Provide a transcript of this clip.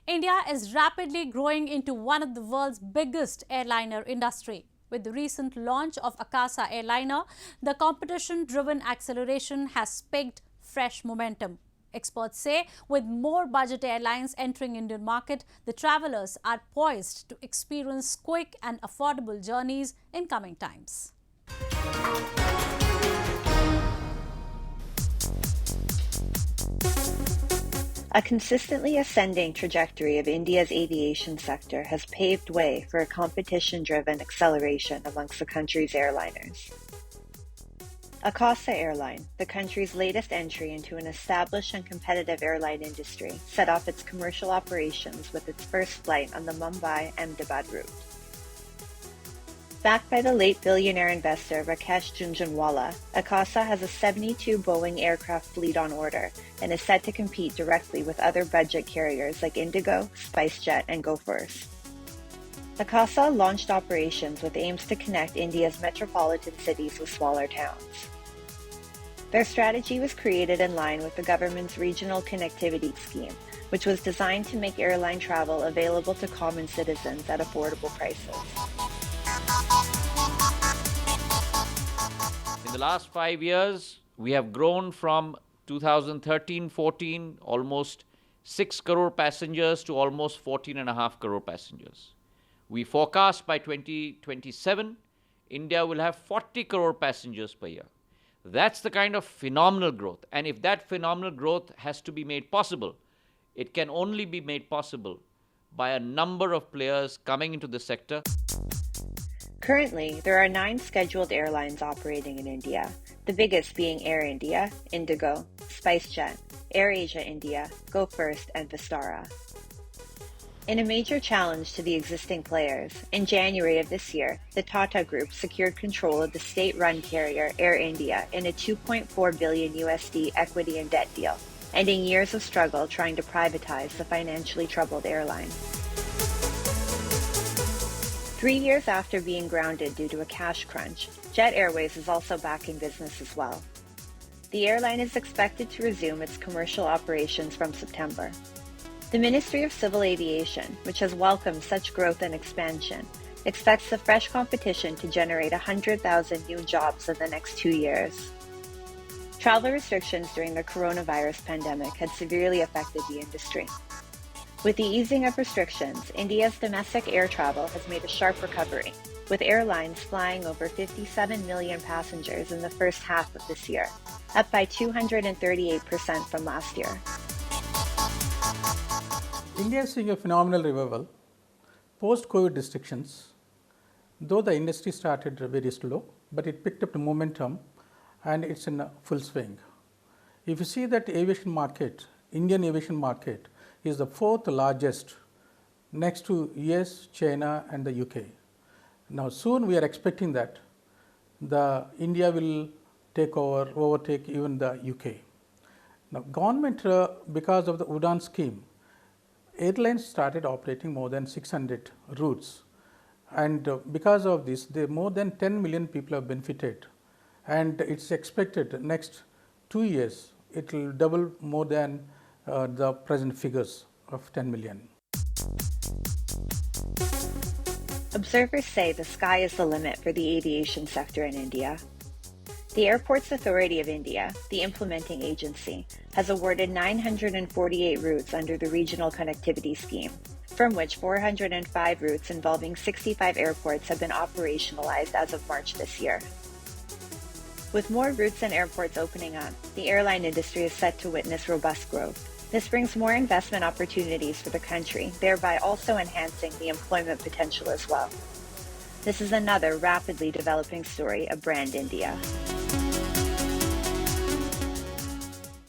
India is rapidly growing into one of the world's biggest airliner industry. With the recent launch of Akasa airliner, the competition-driven acceleration has picked fresh momentum. Experts say with more budget airlines entering Indian market, the travelers are poised to experience quick and affordable journeys in coming times. A consistently ascending trajectory of India's aviation sector has paved way for a competition-driven acceleration amongst the country's airliners. Akasa Airline, the country's latest entry into an established and competitive airline industry, set off its commercial operations with its first flight on the Mumbai-Ahmedabad route. Backed by the late billionaire investor Rakesh Jhunjhunwala, Akasa has a 72 Boeing aircraft fleet on order and is set to compete directly with other budget carriers like Indigo, SpiceJet, and Go First. Akasa launched operations with aims to connect India's metropolitan cities with smaller towns. Their strategy was created in line with the government's regional connectivity scheme, which was designed to make airline travel available to common citizens at affordable prices. In the last 5 years, we have grown from 2013-14, almost 6 crore passengers to almost 14.5 crore passengers. We forecast by 2027, India will have 40 crore passengers per year. That's the kind of phenomenal growth. And if that phenomenal growth has to be made possible, it can only be made possible by a number of players coming into the sector. Currently, there are 9 scheduled airlines operating in India, the biggest being Air India, Indigo, SpiceJet, AirAsia India, Go First, and Vistara. In a major challenge to the existing players, in January of this year, the Tata Group secured control of the state-run carrier Air India in a $2.4 billion USD equity and debt deal, ending years of struggle trying to privatize the financially troubled airline. 3 years after being grounded due to a cash crunch, Jet Airways is also back in business as well. The airline is expected to resume its commercial operations from September. The Ministry of Civil Aviation, which has welcomed such growth and expansion, expects the fresh competition to generate 100,000 new jobs in the next 2 years. Travel restrictions during the coronavirus pandemic had severely affected the industry. With the easing of restrictions, India's domestic air travel has made a sharp recovery, with airlines flying over 57 million passengers in the first half of this year, up by 238% from last year. India is seeing a phenomenal revival. Post-COVID restrictions, though the industry started very slow, but it picked up the momentum and it's in full swing. If you see that aviation market, Indian aviation market, is the 4th largest next to US, China and the UK. Now soon we are expecting that India will overtake even the UK. Now government, because of the UDAN scheme, airlines started operating more than 600 routes, and because of this, more than 10 million people have benefited, and it's expected next 2 years it will double more than the present figures of 10 million. Observers say the sky is the limit for the aviation sector in India. The Airports Authority of India, the implementing agency, has awarded 948 routes under the Regional Connectivity Scheme, from which 405 routes involving 65 airports have been operationalized as of March this year. With more routes and airports opening up, the airline industry is set to witness robust growth. This brings more investment opportunities for the country, thereby also enhancing the employment potential as well. This is another rapidly developing story of Brand India.